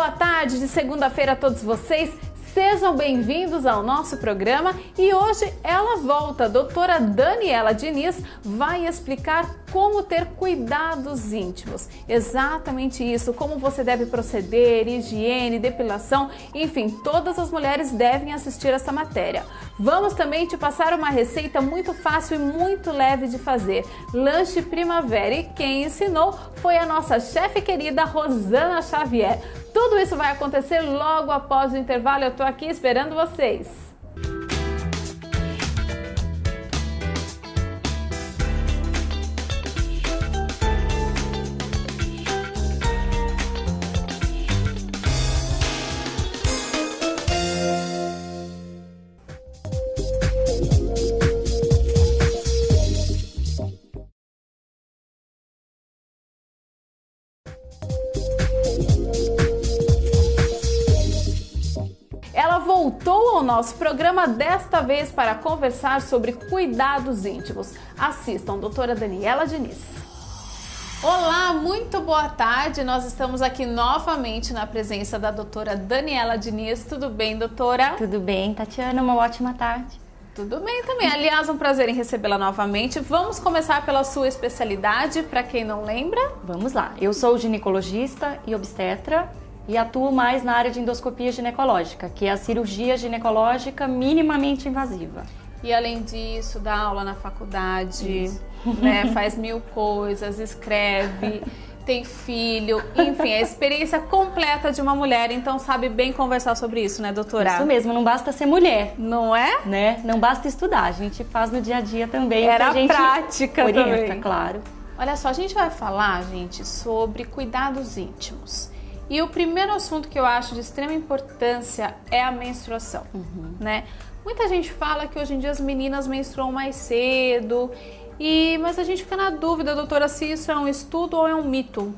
boa tarde de segunda-feira a todos vocês. Sejam bem-vindos ao nosso programa e hoje ela volta. A doutora Daniela Diniz vai explicar como ter cuidados íntimos. Exatamente isso, como você deve proceder, higiene, depilação, enfim, todas as mulheres devem assistir essa matéria. Vamos também te passar uma receita muito fácil e muito leve de fazer, lanche primavera, e quem ensinou foi a nossa chefe querida Rosana Xavier. Tudo isso vai acontecer logo após o intervalo, eu tô aqui esperando vocês. Ela voltou ao nosso programa desta vez para conversar sobre cuidados íntimos. Assistam, doutora Daniela Diniz. Olá, muito boa tarde. Nós estamos aqui novamente na presença da doutora Daniela Diniz. Tudo bem, doutora? Tudo bem, Tatiana. Uma ótima tarde. Tudo bem também. Aliás, um prazer em recebê-la novamente. Vamos começar pela sua especialidade, para quem não lembra. Vamos lá. Eu sou ginecologista e obstetra e atuo mais na área de endoscopia ginecológica, que é a cirurgia ginecológica minimamente invasiva. E além disso, dá aula na faculdade, né? Faz mil coisas, escreve, tem filho, enfim, a experiência completa de uma mulher, então sabe bem conversar sobre isso, né, doutora? Isso mesmo, não basta ser mulher. Não é? Né? Não basta estudar, a gente faz no dia a dia também. Era a gente prática orienta, também. Claro. Olha só, a gente vai falar, gente, sobre cuidados íntimos. E o primeiro assunto que eu acho de extrema importância é a menstruação, né? Muita gente fala que hoje em dia as meninas menstruam mais cedo, mas a gente fica na dúvida, doutora, se isso é um estudo ou é um mito.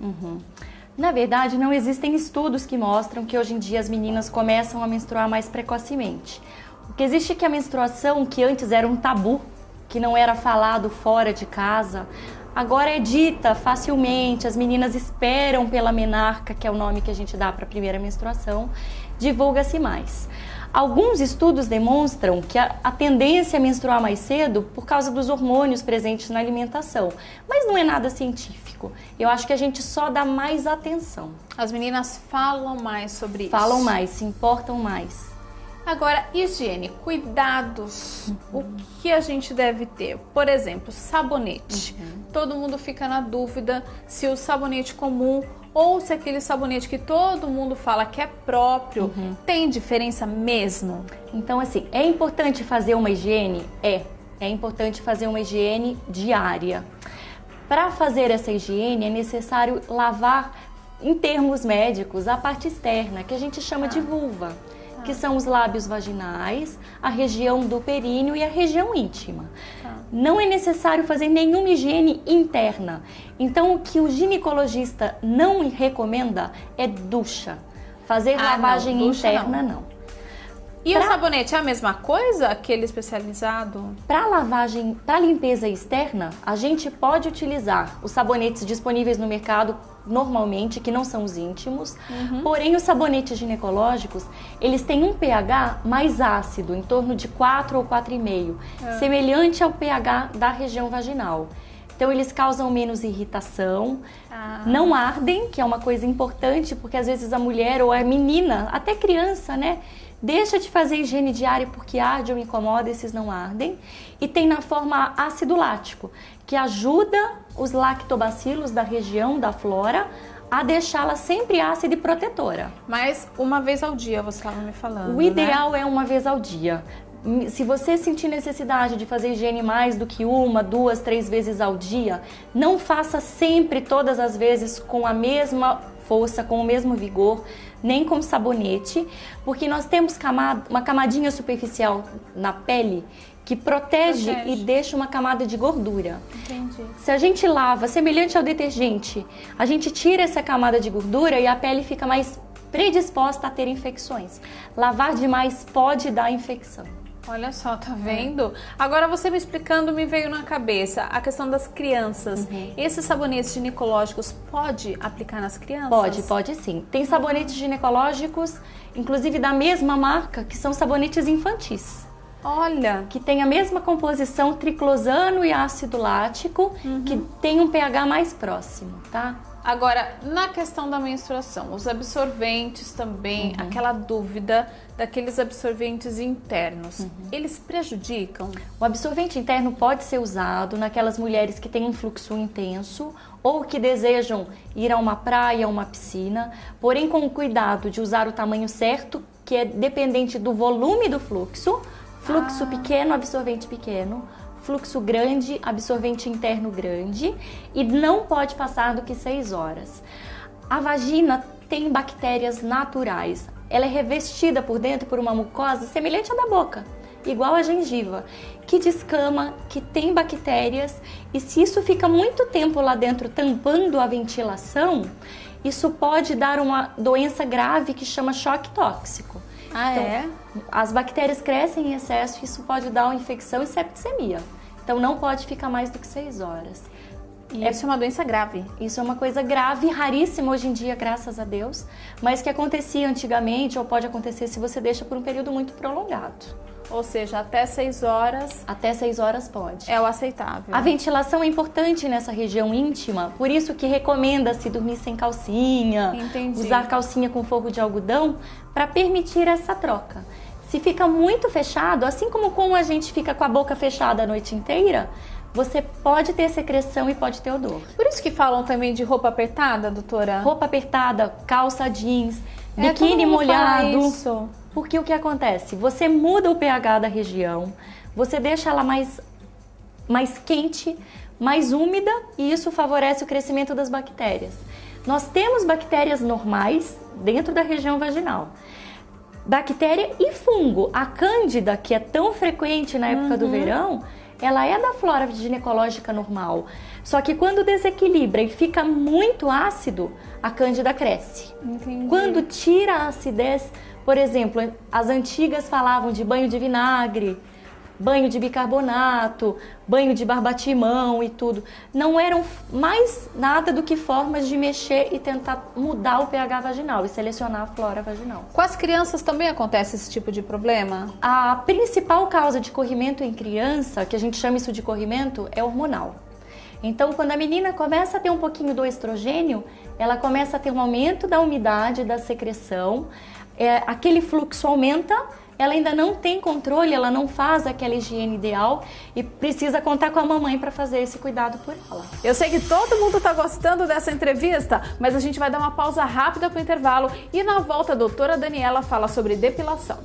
Na verdade, não existem estudos que mostram que hoje em dia as meninas começam a menstruar mais precocemente. O que existe é que a menstruação, que antes era um tabu, que não era falado fora de casa, agora é dita facilmente, as meninas esperam pela menarca, que é o nome que a gente dá para a primeira menstruação, divulga-se mais. Alguns estudos demonstram que a tendência a menstruar mais cedo por causa dos hormônios presentes na alimentação, mas não é nada científico. Eu acho que a gente só dá mais atenção. As meninas falam mais sobre isso. Falam mais, se importam mais. Agora, higiene, cuidados, o que a gente deve ter? Por exemplo, sabonete. Todo mundo fica na dúvida se o sabonete comum ou se aquele sabonete que todo mundo fala que é próprio, tem diferença mesmo? Então, assim, é importante fazer uma higiene? É importante fazer uma higiene diária. Para fazer essa higiene é necessário lavar, em termos médicos, a parte externa, que a gente chama de vulva, que são os lábios vaginais, a região do períneo e a região íntima. Não é necessário fazer nenhuma higiene interna. Então, o que o ginecologista não recomenda é ducha. Fazer lavagem interna, não. E o sabonete é a mesma coisa, aquele especializado? Para limpeza externa, a gente pode utilizar os sabonetes disponíveis no mercado normalmente, que não são os íntimos, porém os sabonetes ginecológicos, eles têm um pH mais ácido, em torno de 4 ou 4,5, semelhante ao pH da região vaginal. Então eles causam menos irritação, não ardem, que é uma coisa importante, porque às vezes a mulher ou a menina, até criança, né, deixa de fazer higiene diária porque arde ou incomoda, esses não ardem. E tem na forma ácido lático, que ajuda os lactobacilos da região da flora a deixá-la sempre ácida e protetora. Mas uma vez ao dia, você estava me falando, O ideal é uma vez ao dia. Se você sentir necessidade de fazer higiene mais do que uma, 2, 3 vezes ao dia, não faça sempre, todas as vezes, com a mesma força, com o mesmo vigor, nem com sabonete, porque nós temos uma camadinha superficial na pele que protege e deixa uma camada de gordura. Entendi. Se a gente lava, semelhante ao detergente, a gente tira essa camada de gordura e a pele fica mais predisposta a ter infecções. Lavar demais pode dar infecção. Olha só, tá vendo? Agora você me explicando, me veio na cabeça a questão das crianças. Esses sabonetes ginecológicos pode aplicar nas crianças? Pode sim. Tem sabonetes ginecológicos, inclusive da mesma marca, que são sabonetes infantis. Olha! Que tem a mesma composição triclosano e ácido lático, que tem um pH mais próximo, tá? Agora, na questão da menstruação, os absorventes também, aquela dúvida daqueles absorventes internos, eles prejudicam? O absorvente interno pode ser usado naquelas mulheres que têm um fluxo intenso ou que desejam ir a uma praia, uma piscina, porém com o cuidado de usar o tamanho certo, que é dependente do volume do fluxo. Fluxo pequeno, absorvente pequeno. Fluxo grande, absorvente interno grande, e não pode passar do que 6 horas. A vagina tem bactérias naturais. Ela é revestida por dentro por uma mucosa semelhante à da boca, igual a gengiva, que descama, que tem bactérias, e se isso fica muito tempo lá dentro tampando a ventilação, isso pode dar uma doença grave que chama choque tóxico. As bactérias crescem em excesso e isso pode dar uma infecção e septicemia. Então não pode ficar mais do que 6 horas. E isso é uma doença grave. Isso é uma coisa grave, raríssima hoje em dia, graças a Deus, mas que acontecia antigamente ou pode acontecer se você deixa por um período muito prolongado. Ou seja, até 6 horas... Até 6 horas pode. É o aceitável. A ventilação é importante nessa região íntima, por isso que recomenda-se dormir sem calcinha, usar calcinha com forro de algodão, para permitir essa troca. Se fica muito fechado, assim como a gente fica com a boca fechada a noite inteira, você pode ter secreção e pode ter odor. Por isso que falam também de roupa apertada, doutora? Roupa apertada, calça jeans, biquíni molhado. Isso. Porque o que acontece? Você muda o pH da região, você deixa ela mais quente, mais úmida, e isso favorece o crescimento das bactérias. Nós temos bactérias normais dentro da região vaginal. Bactéria e fungo. A cândida, que é tão frequente na época do verão, ela é da flora ginecológica normal. Só que quando desequilibra e fica muito ácido, a cândida cresce. Entendi. Quando tira a acidez, por exemplo, as antigas falavam de banho de vinagre, banho de bicarbonato, banho de barbatimão e tudo. Não eram mais nada do que formas de mexer e tentar mudar o pH vaginal e selecionar a flora vaginal. Com as crianças também acontece esse tipo de problema? A principal causa de corrimento em criança, que a gente chama isso de corrimento, é hormonal. Então, quando a menina começa a ter um pouquinho do estrogênio, ela começa a ter um aumento da umidade, da secreção, aquele fluxo aumenta, ela ainda não tem controle, ela não faz aquela higiene ideal e precisa contar com a mamãe para fazer esse cuidado por ela. Eu sei que todo mundo está gostando dessa entrevista, mas a gente vai dar uma pausa rápida para o intervalo e na volta a doutora Daniela fala sobre depilação.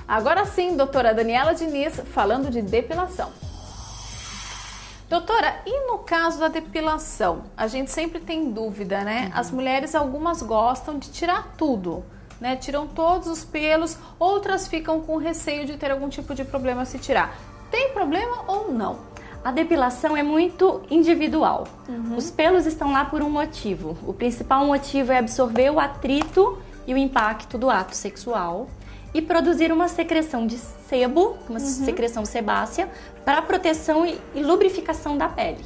Agora sim, doutora Daniela Diniz, falando de depilação. Doutora, e no caso da depilação? A gente sempre tem dúvida, né? As mulheres, algumas gostam de tirar tudo, né? Tiram todos os pelos, outras ficam com receio de ter algum tipo de problema se tirar. Tem problema ou não? A depilação é muito individual. Os pelos estão lá por um motivo. O principal motivo é absorver o atrito e o impacto do ato sexual e produzir uma secreção de sebo, uma secreção sebácea, para proteção e lubrificação da pele.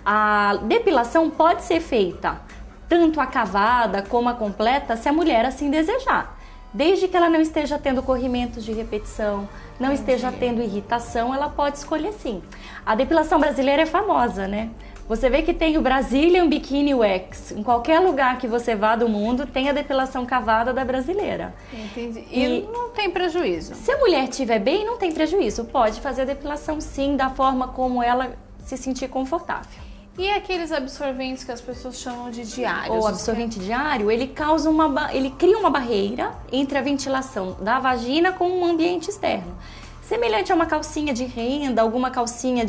A depilação pode ser feita tanto a cavada como a completa, se a mulher assim desejar. Desde que ela não esteja tendo corrimentos de repetição, não esteja tendo irritação, ela pode escolher sim. A depilação brasileira é famosa, né? Você vê que tem o Brazilian Bikini Wax. Em qualquer lugar que você vá do mundo, tem a depilação cavada da brasileira. Entendi. E não tem prejuízo? Se a mulher estiver bem, não tem prejuízo. Pode fazer a depilação sim, da forma como ela se sentir confortável. E aqueles absorventes que as pessoas chamam de diários? O absorvente diário, ele cria uma barreira entre a ventilação da vagina com o ambiente externo. semelhante a uma calcinha de renda, alguma calcinha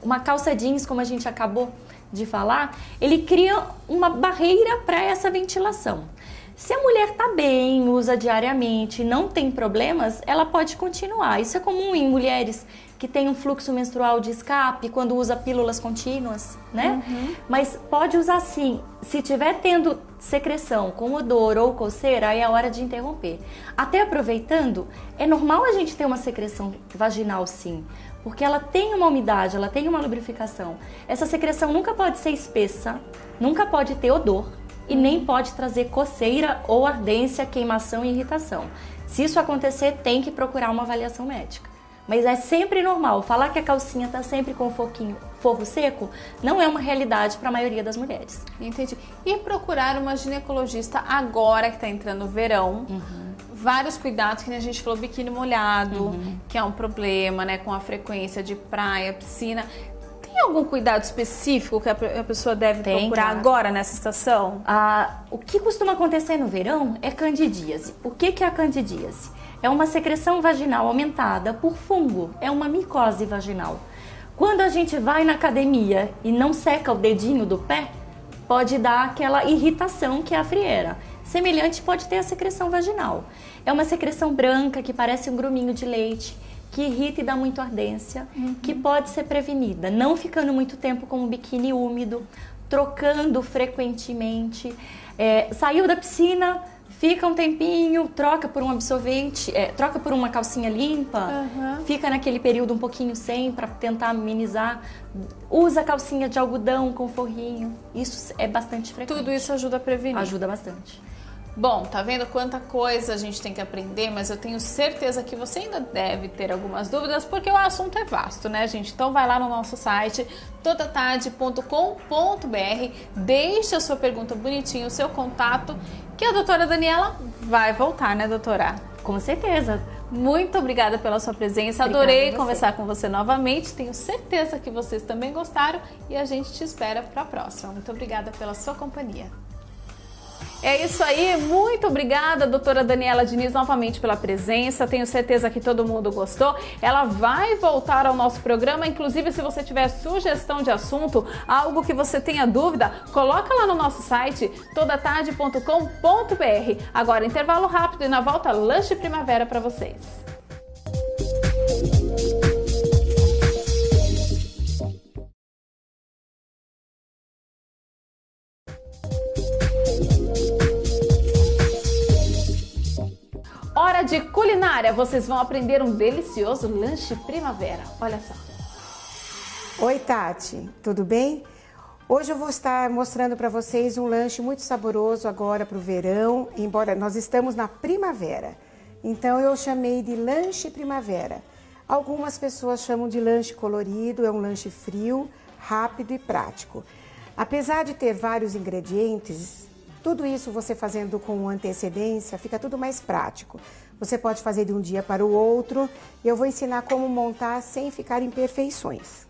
uma calça jeans, como a gente acabou de falar, ele cria uma barreira para essa ventilação. Se a mulher está bem, usa diariamente, não tem problemas, ela pode continuar. Isso é comum em mulheres que têm um fluxo menstrual de escape, quando usa pílulas contínuas, né? Mas pode usar sim. Se tiver tendo secreção com odor ou coceira, aí é a hora de interromper. Até aproveitando, é normal a gente ter uma secreção vaginal sim, porque ela tem uma umidade, ela tem uma lubrificação. Essa secreção nunca pode ser espessa, nunca pode ter odor e nem pode trazer coceira ou ardência, queimação e irritação. Se isso acontecer, tem que procurar uma avaliação médica. Mas é sempre normal. Falar que a calcinha está sempre com forro seco não é uma realidade para a maioria das mulheres. Entendi. E procurar uma ginecologista agora que está entrando o verão. Vários cuidados, que a gente falou, biquíni molhado, que é um problema, né? Com a frequência de praia, piscina. Tem algum cuidado específico que a pessoa deve procurar agora nessa estação? O que costuma acontecer no verão é candidíase. O que é a candidíase? É uma secreção vaginal aumentada por fungo, é uma micose vaginal. Quando a gente vai na academia e não seca o dedinho do pé, pode dar aquela irritação que é a frieira. Semelhante pode ter a secreção vaginal. É uma secreção branca que parece um gruminho de leite, que irrita e dá muita ardência, que pode ser prevenida, não ficando muito tempo com o biquíni úmido, trocando frequentemente. Saiu da piscina, fica um tempinho, troca por um absorvente, troca por uma calcinha limpa, fica naquele período um pouquinho sem para tentar amenizar, usa calcinha de algodão com forrinho, isso é bastante frequente. Tudo isso ajuda a prevenir? Ajuda bastante. Bom, tá vendo quanta coisa a gente tem que aprender, mas eu tenho certeza que você ainda deve ter algumas dúvidas, porque o assunto é vasto, né, gente? Então vai lá no nosso site, todatarde.com.br, deixa a sua pergunta bonitinha, o seu contato, que a doutora Daniela vai voltar, né, doutora? Com certeza. Muito obrigada pela sua presença, adorei conversar com você novamente, tenho certeza que vocês também gostaram e a gente te espera para a próxima. Muito obrigada pela sua companhia. É isso aí, muito obrigada, doutora Daniela Diniz, novamente pela presença, tenho certeza que todo mundo gostou. Ela vai voltar ao nosso programa, inclusive se você tiver sugestão de assunto, algo que você tenha dúvida, coloca lá no nosso site, todatarde.com.br. Agora, intervalo rápido e na volta, lanche primavera para vocês. Hora de culinária, vocês vão aprender um delicioso lanche primavera, olha só. Oi Tati, tudo bem? Hoje eu vou estar mostrando para vocês um lanche muito saboroso agora para o verão, embora nós estamos na primavera. Então eu chamei de lanche primavera. Algumas pessoas chamam de lanche colorido, é um lanche frio, rápido e prático. Apesar de ter vários ingredientes, tudo isso você fazendo com antecedência, fica tudo mais prático. Você pode fazer de um dia para o outro e eu vou ensinar como montar sem ficar imperfeições.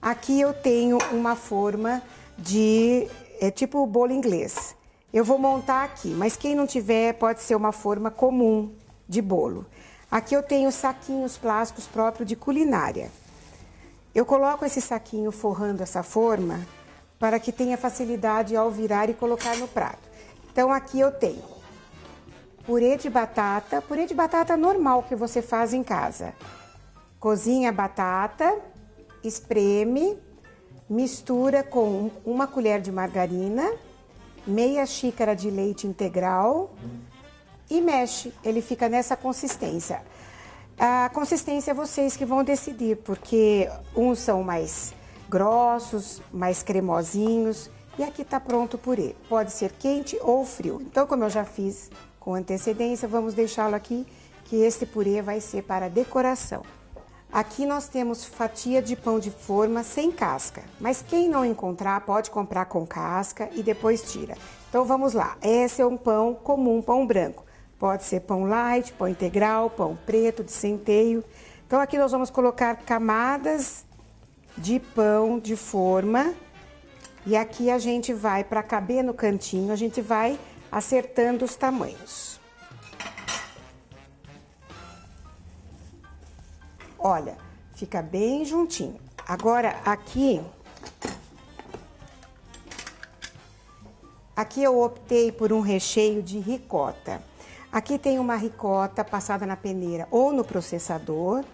Aqui eu tenho uma forma de, tipo bolo inglês. Eu vou montar aqui, mas quem não tiver pode ser uma forma comum de bolo. Aqui eu tenho saquinhos plásticos próprios de culinária. Eu coloco esse saquinho forrando essa forma para que tenha facilidade ao virar e colocar no prato. Então aqui eu tenho purê de batata normal que você faz em casa. Cozinha a batata, espreme, mistura com uma colher de margarina, meia xícara de leite integral e mexe. Ele fica nessa consistência. A consistência é vocês que vão decidir, porque uns são mais grossos, mais cremosinhos. E aqui tá pronto o purê. Pode ser quente ou frio. Então, como eu já fiz com antecedência, vamos deixá-lo aqui, que esse purê vai ser para decoração. Aqui nós temos fatia de pão de forma sem casca. Mas quem não encontrar, pode comprar com casca e depois tira. Então, vamos lá. Esse é um pão comum, pão branco. Pode ser pão light, pão integral, pão preto, de centeio. Então, aqui nós vamos colocar camadas de pão de forma e aqui a gente vai, para caber no cantinho, a gente vai acertando os tamanhos. Olha, fica bem juntinho. Agora, aqui eu optei por um recheio de ricota. Aqui tem uma ricota passada na peneira ou no processador.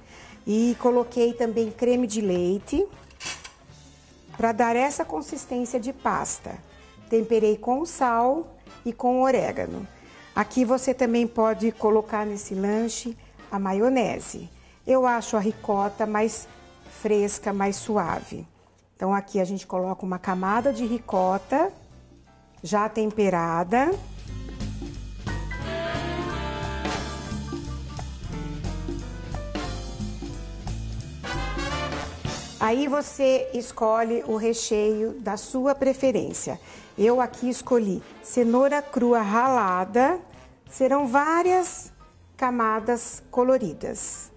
E coloquei também creme de leite para dar essa consistência de pasta. Temperei com sal e com orégano. Aqui você também pode colocar nesse lanche a maionese. Eu acho a ricota mais fresca, mais suave. Então aqui a gente coloca uma camada de ricota já temperada. Aí você escolhe o recheio da sua preferência. Eu aqui escolhi cenoura crua ralada. Serão várias camadas coloridas.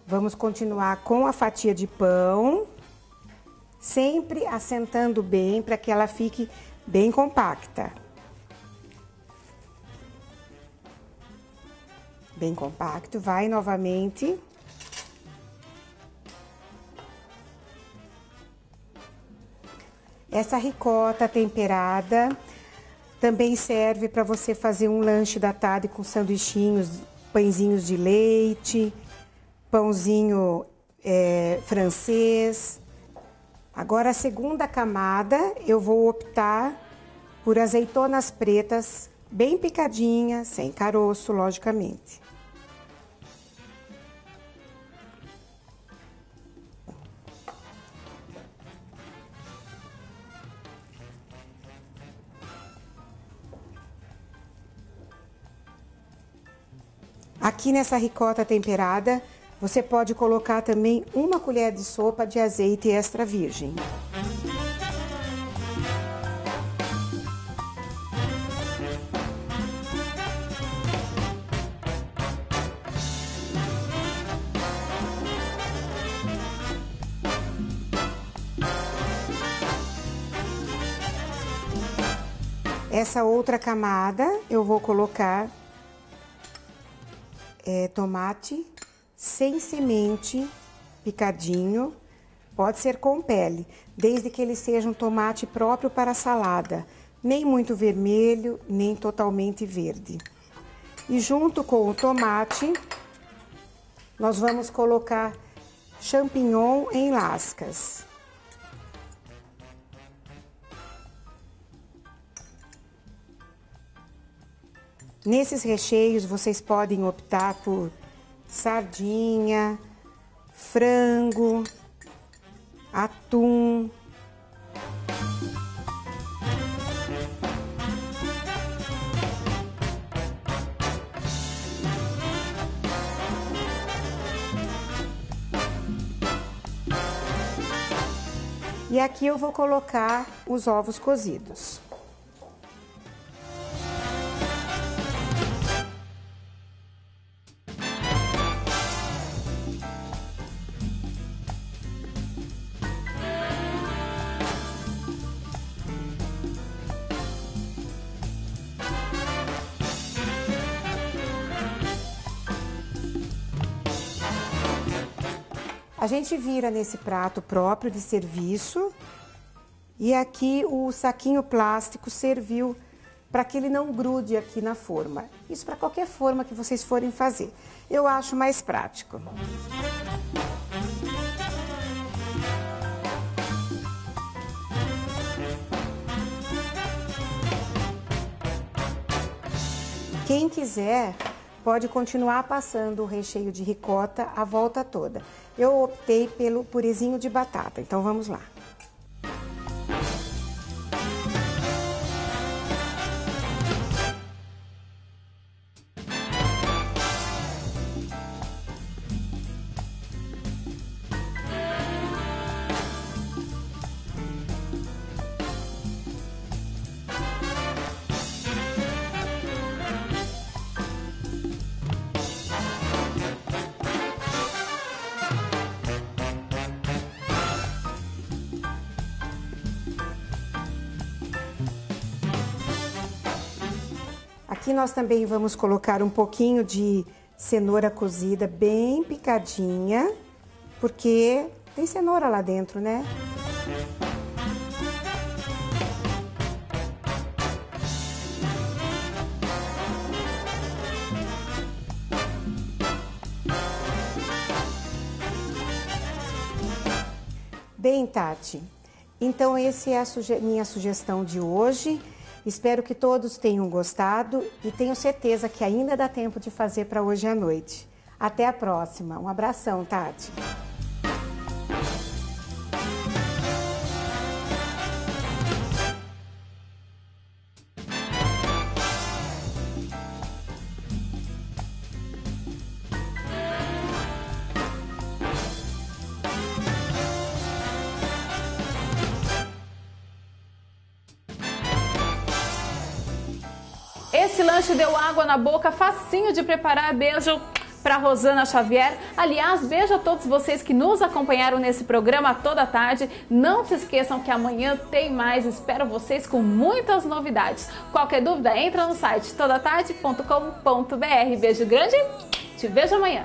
Vamos continuar com a fatia de pão, sempre assentando bem para que ela fique bem compacta. Bem compacto, vai novamente. Essa ricota temperada também serve para você fazer um lanche da tarde com sanduichinhos, pãezinhos de leite, pãozinho francês. Agora a segunda camada eu vou optar por azeitonas pretas bem picadinhas, sem caroço, logicamente. Aqui nessa ricota temperada, você pode colocar também uma colher de sopa de azeite extra virgem. Essa outra camada eu vou colocar tomate sem semente, picadinho, pode ser com pele, desde que ele seja um tomate próprio para salada, nem muito vermelho, nem totalmente verde. E junto com o tomate, nós vamos colocar champignon em lascas. Nesses recheios, vocês podem optar por sardinha, frango, atum. E aqui eu vou colocar os ovos cozidos. A gente vira nesse prato próprio de serviço e aqui o saquinho plástico serviu para que ele não grude aqui na forma. Isso para qualquer forma que vocês forem fazer. Eu acho mais prático. Quem quiser pode continuar passando o recheio de ricota a volta toda. Eu optei pelo purezinho de batata, então vamos lá. Aqui nós também vamos colocar um pouquinho de cenoura cozida bem picadinha, porque tem cenoura lá dentro, né? Bem, Tati, então essa é a minha sugestão de hoje. Espero que todos tenham gostado e tenho certeza que ainda dá tempo de fazer para hoje à noite. Até a próxima. Um abração, Tati. Esse lanche deu água na boca, facinho de preparar. Beijo para Rosana Xavier. Aliás, beijo a todos vocês que nos acompanharam nesse programa toda a tarde. Não se esqueçam que amanhã tem mais. Espero vocês com muitas novidades. Qualquer dúvida, entra no site todatarde.com.br. Beijo grande, te vejo amanhã.